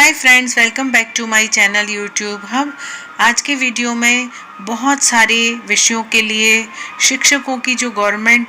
Hi friends, welcome back to my channel YouTube. हम आज के वीडियो में बहुत सारे विषयों के लिए शिक्षकों की जो गवर्नमेंट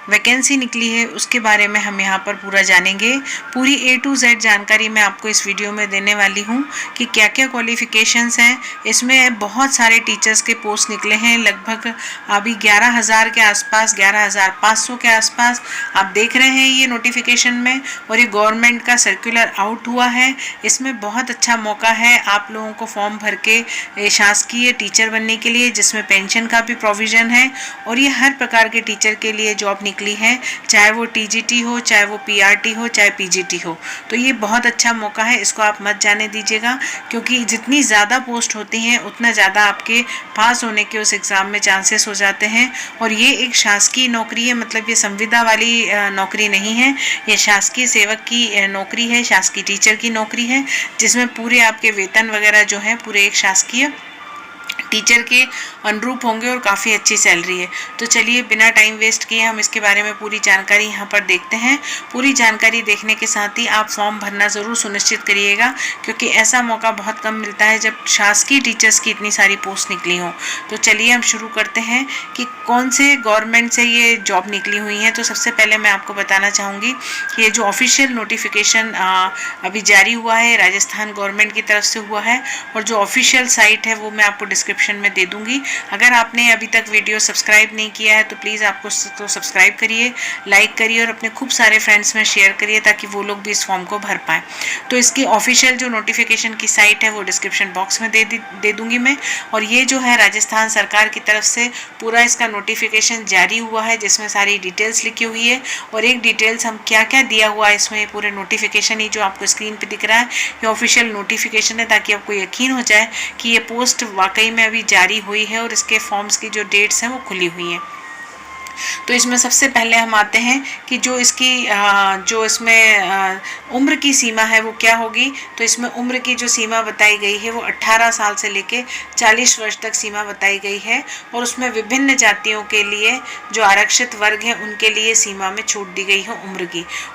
वैकेंसी निकली है उसके बारे में हम यहाँ पर पूरा जानेंगे। पूरी A to Z जानकारी मैं आपको इस वीडियो में देने वाली हूँ कि क्या क्या क्वालिफ़िकेशंस हैं। इसमें बहुत सारे टीचर्स के पोस्ट निकले हैं, लगभग अभी 11,000 के आसपास, 11,500 के आसपास आप देख रहे हैं ये नोटिफिकेशन में। और ये गवर्नमेंट का सर्कुलर आउट हुआ है। इसमें बहुत अच्छा मौका है आप लोगों को फॉर्म भर के शासकीय टीचर बनने के लिए, जिसमें पेंशन का भी प्रोविज़न है। और ये हर प्रकार के टीचर के लिए जॉब निकली है, चाहे वो TGT हो, चाहे वो PRT हो, चाहे PGT हो। तो ये बहुत अच्छा मौका है, इसको आप मत जाने दीजिएगा, क्योंकि जितनी ज़्यादा पोस्ट होती हैं उतना ज़्यादा आपके पास होने के उस एग्ज़ाम में चांसेस हो जाते हैं। और ये एक शासकीय नौकरी है, मतलब ये संविदा वाली नौकरी नहीं है, ये शासकीय सेवक की नौकरी है, शासकीय टीचर की नौकरी है, जिसमें पूरे आपके वेतन वगैरह जो है पूरे एक शासकीय टीचर के अनुरूप होंगे और काफ़ी अच्छी सैलरी है। तो चलिए बिना टाइम वेस्ट किए हम इसके बारे में पूरी जानकारी यहाँ पर देखते हैं। पूरी जानकारी देखने के साथ ही आप फॉर्म भरना ज़रूर सुनिश्चित करिएगा, क्योंकि ऐसा मौका बहुत कम मिलता है जब शासकीय टीचर्स की इतनी सारी पोस्ट निकली हों। तो चलिए हम शुरू करते हैं कि कौन से गवर्नमेंट से ये जॉब निकली हुई हैं। तो सबसे पहले मैं आपको बताना चाहूँगी कि ये जो ऑफिशियल नोटिफिकेशन अभी जारी हुआ है राजस्थान गवर्नमेंट की तरफ से हुआ है, और जो ऑफिशियल साइट है वो मैं आपको डिस्क्रिप्शन में दे दूंगी। अगर आपने अभी तक वीडियो सब्सक्राइब नहीं किया है तो प्लीज़ आपको तो सब्सक्राइब करिए, लाइक करिए और अपने खूब सारे फ्रेंड्स में शेयर करिए, ताकि वो लोग भी इस फॉर्म को भर पाएँ। तो इसकी ऑफिशियल जो नोटिफिकेशन की साइट है वो डिस्क्रिप्शन बॉक्स में दे दूंगी मैं। और ये जो है राजस्थान सरकार की तरफ से पूरा इसका नोटिफिकेशन जारी हुआ है, जिसमें सारी डिटेल्स लिखी हुई है। और एक डिटेल्स हम क्या क्या दिया हुआ है इसमें, पूरे नोटिफिकेशन ही जो आपको स्क्रीन पर दिख रहा है ये ऑफिशियल नोटिफिकेशन है, ताकि आपको यकीन हो जाए कि ये पोस्ट वाकई में अभी जारी हुई है और इसके फॉर्म्स की जो डेट्स हैं वो खुली हुई हैं। तो इसमें सबसे पहले हम आते हैं कि जो इसकी जो इसमें उम्र की सीमा है वो क्या होगी। तो इसमें उम्र की जो सीमा बताई गई है वो 18 साल से लेके 40 वर्ष तक सीमा बताई गई है। और उसमें विभिन्न जातियों के लिए जो आरक्षित वर्ग हैं उनके लिए सीमा में छूट दी गई है।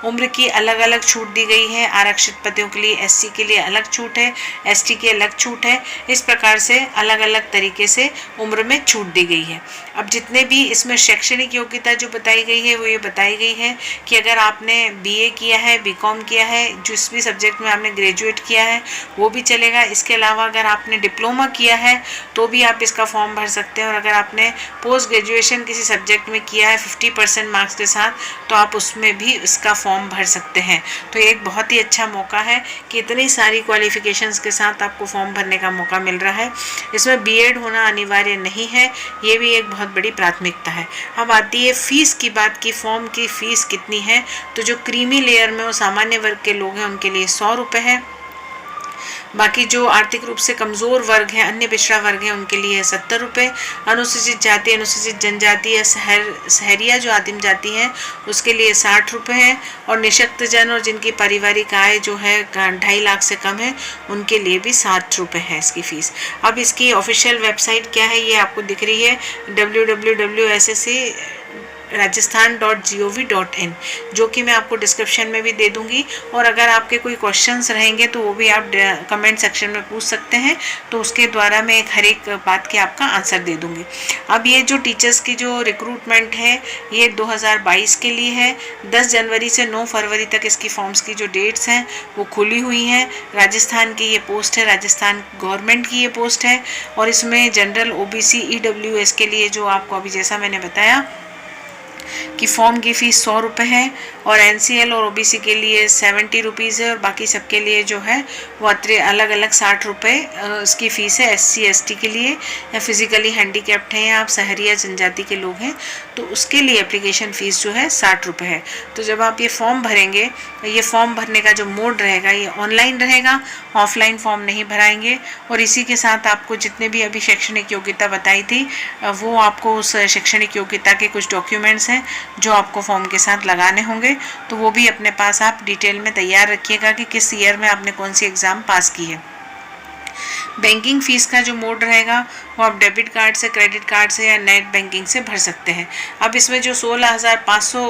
उम्र की अलग अलग छूट दी गई है। आरक्षित पदों के लिए SC के लिए अलग छूट है, ST की अलग छूट है। इस प्रकार से अलग अलग तरीके से उम्र में छूट दी गई है। अब जितने भी इसमें शैक्षणिक योग्यता जो बताई गई है वो ये बताई गई है कि अगर आपने BA किया है, BCom किया है, जिस भी सब्जेक्ट में आपने ग्रेजुएट किया है वो भी चलेगा। इसके अलावा अगर आपने डिप्लोमा किया है तो भी आप इसका फॉर्म भर सकते हैं। और अगर आपने पोस्ट ग्रेजुएशन किसी सब्जेक्ट में किया है 50% मार्क्स के साथ, तो आप उसमें भी इसका फॉर्म भर सकते हैं। तो एक बहुत ही अच्छा मौका है कि इतनी सारी क्वालिफिकेशंस के साथ आपको फॉर्म भरने का मौका मिल रहा है। इसमें BEd होना अनिवार्य नहीं है, ये भी एक बहुत बड़ी प्राथमिकता है। अब आती है फीस की बात की, फॉर्म की फ़ीस कितनी है। तो जो क्रीमी लेयर में वो सामान्य वर्ग के लोग हैं उनके लिए 100 रुपये है। बाकी जो आर्थिक रूप से कमज़ोर वर्ग हैं, अन्य पिछड़ा वर्ग हैं, उनके लिए है 70 रुपये। अनुसूचित जाति, अनुसूचित जनजाति या शहरिया जो आदिम जाति है उसके लिए 60 रुपये है। और निशक्त जन और जिनकी पारिवारिक आय जो है 2.5 लाख से कम है उनके लिए भी 60 रुपये है इसकी फ़ीस। अब इसकी ऑफिशियल वेबसाइट क्या है ये आपको दिख रही है, www.ssc rajasthan.gov.in, जो कि मैं आपको डिस्क्रिप्शन में भी दे दूंगी। और अगर आपके कोई क्वेश्चंस रहेंगे तो वो भी आप कमेंट सेक्शन में पूछ सकते हैं, तो उसके द्वारा मैं हर एक बात के आपका आंसर दे दूंगी। अब ये जो टीचर्स की जो रिक्रूटमेंट है ये 2022 के लिए है। 10 जनवरी से 9 फरवरी तक इसकी फॉर्म्स की जो डेट्स हैं वो खुली हुई हैं। राजस्थान की ये पोस्ट है, राजस्थान गवर्नमेंट की ये पोस्ट है। और इसमें जनरल, OBC, EWS के लिए जो आपको अभी जैसा मैंने बताया कि फॉर्म की फ़ीस 100 रुपये है, और NCL और OBC के लिए 70 रुपीज़ है, और बाकी सबके लिए जो है वो अलग अलग 60 रुपये इसकी फ़ीस है। SC ST के लिए, या फिज़िकली हैंडीकैप्ड हैं या आप शहरिया जनजाति के लोग हैं तो उसके लिए एप्लीकेशन फ़ीस जो है 60 रुपये है। तो जब आप ये फॉर्म भरेंगे तो ये फॉर्म भरने का जो मोड रहेगा ये ऑनलाइन रहेगा, ऑफलाइन फॉर्म नहीं भराएंगे। और इसी के साथ आपको जितने भी अभी शैक्षणिक योग्यता बताई थी वो आपको उस शैक्षणिक योग्यता के कुछ डॉक्यूमेंट्स हैं जो आपको फॉर्म के साथ लगाने होंगे, तो वो भी अपने पास आप डिटेल में तैयार रखिएगा कि किस ईयर में आपने कौन सी एग्ज़ाम पास की है। बैंकिंग फ़ीस का जो मोड रहेगा वो आप डेबिट कार्ड से, क्रेडिट कार्ड से या नेट बैंकिंग से भर सकते हैं। अब इसमें जो 16,500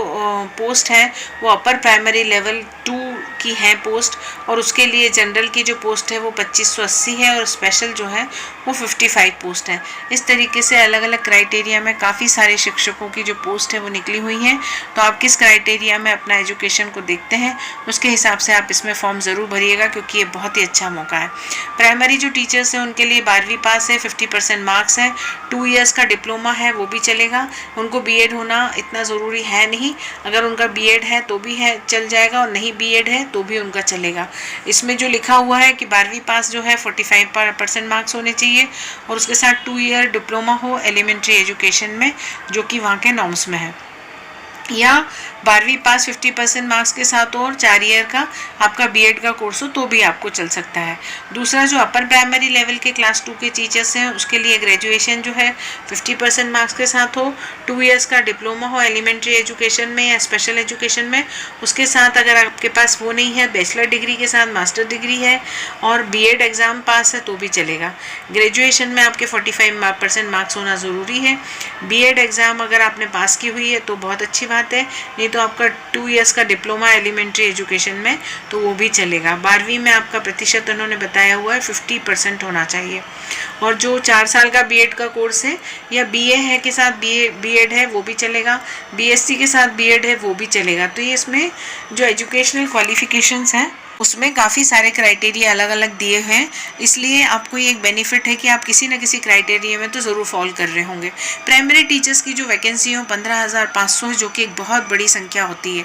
पोस्ट है वो अपर प्राइमरी लेवल 2 की है पोस्ट, और उसके लिए जनरल की जो पोस्ट है वो 2580 है, और स्पेशल जो है वो 55 पोस्ट है। इस तरीके से अलग अलग क्राइटेरिया में काफ़ी सारे शिक्षकों की जो पोस्ट है वो निकली हुई हैं। तो आप किस क्राइटेरिया में अपना एजुकेशन को देखते हैं उसके हिसाब से आप इसमें फॉर्म ज़रूर भरिएगा, क्योंकि ये बहुत ही अच्छा मौका है। प्राइमरी जो टीचर्स हैं उनके लिए 12वीं पास है, 50% मार्क्स है, 2 इयर्स का डिप्लोमा है वो भी चलेगा। उनको बीएड होना इतना ज़रूरी है नहीं, अगर उनका बीएड है तो भी है चल जाएगा, और नहीं बीएड है तो भी उनका चलेगा। इसमें जो लिखा हुआ है कि 12वीं पास जो है 45% मार्क्स होने चाहिए, और उसके साथ 2 ईयर डिप्लोमा हो एलिमेंट्री एजुकेशन में, जो कि वहाँ के नॉर्म्स में है, या 12वीं पास 50% मार्क्स के साथ और 4 ईयर का आपका बीएड का कोर्स हो तो भी आपको चल सकता है। दूसरा जो अपर प्राइमरी लेवल के क्लास 2 के टीचर्स हैं उसके लिए ग्रेजुएशन जो है 50% मार्क्स के साथ हो, 2 इयर्स का डिप्लोमा हो एलिमेंट्री एजुकेशन में या स्पेशल एजुकेशन में, उसके साथ अगर आपके पास वो नहीं है, बैचलर डिग्री के साथ मास्टर डिग्री है और बीएड एग्ज़ाम पास है तो भी चलेगा। ग्रेजुएशन में आपके 45% मार्क्स होना ज़रूरी है। बीएड एग्ज़ाम अगर आपने पास की हुई है तो बहुत अच्छी बात है, नहीं तो आपका 2 इयर्स का डिप्लोमा एलिमेंट्री एजुकेशन में तो वो भी चलेगा। 12वीं में आपका प्रतिशत उन्होंने बताया हुआ है 50% होना चाहिए, और जो 4 साल का बीएड का कोर्स है या बीए है के साथ बीएड है वो भी चलेगा, बीएससी के साथ बीएड है वो भी चलेगा। तो ये इसमें जो एजुकेशनल क्वालिफिकेशंस हैं उसमें काफ़ी सारे क्राइटेरिया अलग अलग दिए हैं, इसलिए आपको ये एक बेनिफिट है कि आप किसी न किसी क्राइटेरिया में तो ज़रूर फॉल कर रहे होंगे। प्राइमरी टीचर्स की जो वैकेंसी हो 15,500 है, जो कि एक बहुत बड़ी संख्या होती है,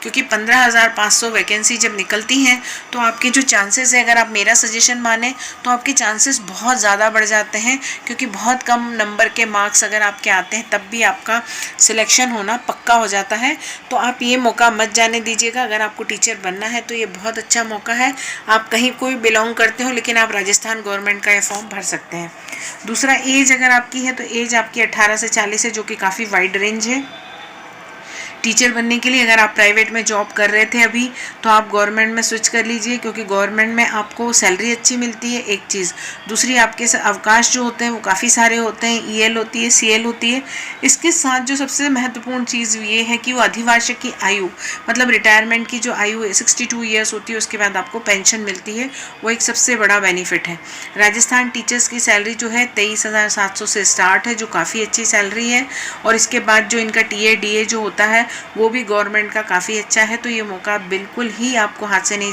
क्योंकि 15,500 वैकेंसी जब निकलती हैं तो आपके जो चांसेस है, अगर आप मेरा सजेशन माने तो आपके चांसेस बहुत ज़्यादा बढ़ जाते हैं, क्योंकि बहुत कम नंबर के मार्क्स अगर आपके आते हैं तब भी आपका सिलेक्शन होना पक्का हो जाता है। तो आप ये मौका मत जाने दीजिएगा। अगर आपको टीचर बनना है तो ये बहुत अच्छा मौका है। आप कहीं कोई बिलोंग करते हो लेकिन आप राजस्थान गवर्नमेंट का ये फॉर्म भर सकते हैं। दूसरा, एज अगर आपकी है तो एज आपकी 18 से 40 है, जो कि काफ़ी वाइड रेंज है टीचर बनने के लिए। अगर आप प्राइवेट में जॉब कर रहे थे अभी तो आप गवर्नमेंट में स्विच कर लीजिए, क्योंकि गवर्नमेंट में आपको सैलरी अच्छी मिलती है, एक चीज़। दूसरी, आपके अवकाश जो होते हैं वो काफ़ी सारे होते हैं, ईएल होती है, सीएल होती है। इसके साथ जो सबसे महत्वपूर्ण चीज़ ये है कि वो अधिवार्षिक की आयु, मतलब रिटायरमेंट की जो आयु है 62 ईयर्स होती है, उसके बाद आपको पेंशन मिलती है, वो एक सबसे बड़ा बेनिफिट है। राजस्थान टीचर्स की सैलरी जो है 23,700 से स्टार्ट है, जो काफ़ी अच्छी सैलरी है, और इसके बाद जो इनका टीए डीए जो होता है वो भी गवर्नमेंट का काफ़ी अच्छा है। तो ये मौका बिल्कुल ही आपको हाथ से नहीं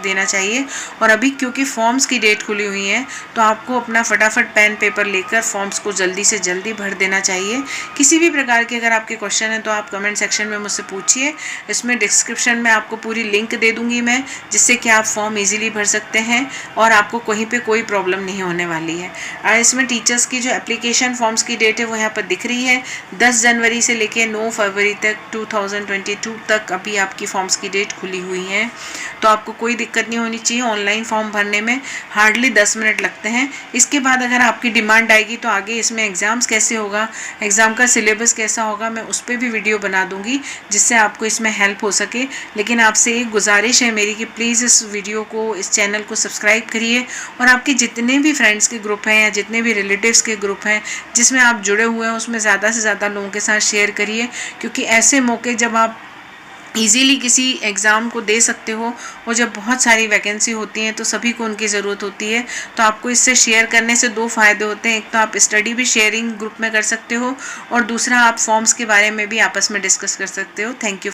देना चाहिए। और अभी क्योंकि फॉर्म्स की डेट खुली हुई है तो आपको अपना फटाफट पेन पेपर लेकर फॉर्म्स को जल्दी से जल्दी भर देना चाहिए। किसी भी प्रकार के अगर आपके क्वेश्चन हैं तो आप कमेंट सेक्शन में मुझसे पूछिए। इसमें डिस्क्रिप्शन में आपको पूरी लिंक दे दूँगी मैं, जिससे कि आप फॉर्म ईजिली भर सकते हैं और आपको कहीं पर कोई प्रॉब्लम नहीं होने वाली है। इसमें टीचर्स की जो एप्लीकेशन फॉर्म्स की डेट है वो यहाँ पर दिख रही है, 10 जनवरी से लेकर 9 फरवरी तक 2022 तक अभी आपकी फॉर्म्स की डेट खुली हुई है। तो आपको कोई दिक्कत नहीं होनी चाहिए। ऑनलाइन फॉर्म भरने में हार्डली 10 मिनट लगते हैं। इसके बाद अगर आपकी डिमांड आएगी तो आगे इसमें एग्ज़ाम्स कैसे होगा, एग्ज़ाम का सिलेबस कैसा होगा, मैं उस पर भी वीडियो बना दूंगी, जिससे आपको इसमें हेल्प हो सके। लेकिन आपसे एक गुजारिश है मेरी कि प्लीज़ इस वीडियो को, इस चैनल को सब्सक्राइब करिए, और आपके जितने भी फ्रेंड्स के ग्रुप हैं या जितने भी रिलेटिव्स के ग्रुप हैं जिसमें आप जुड़े हुए हैं उसमें ज़्यादा से ज़्यादा लोगों के साथ शेयर करिए, क्योंकि ऐसे मौके जब आप इजीली किसी एग्ज़ाम को दे सकते हो और जब बहुत सारी वैकेंसी होती हैं तो सभी को उनकी ज़रूरत होती है। तो आपको इससे शेयर करने से 2 फ़ायदे होते हैं, एक तो आप स्टडी भी शेयरिंग ग्रुप में कर सकते हो, और दूसरा आप फॉर्म्स के बारे में भी आपस में डिस्कस कर सकते हो। Thank you.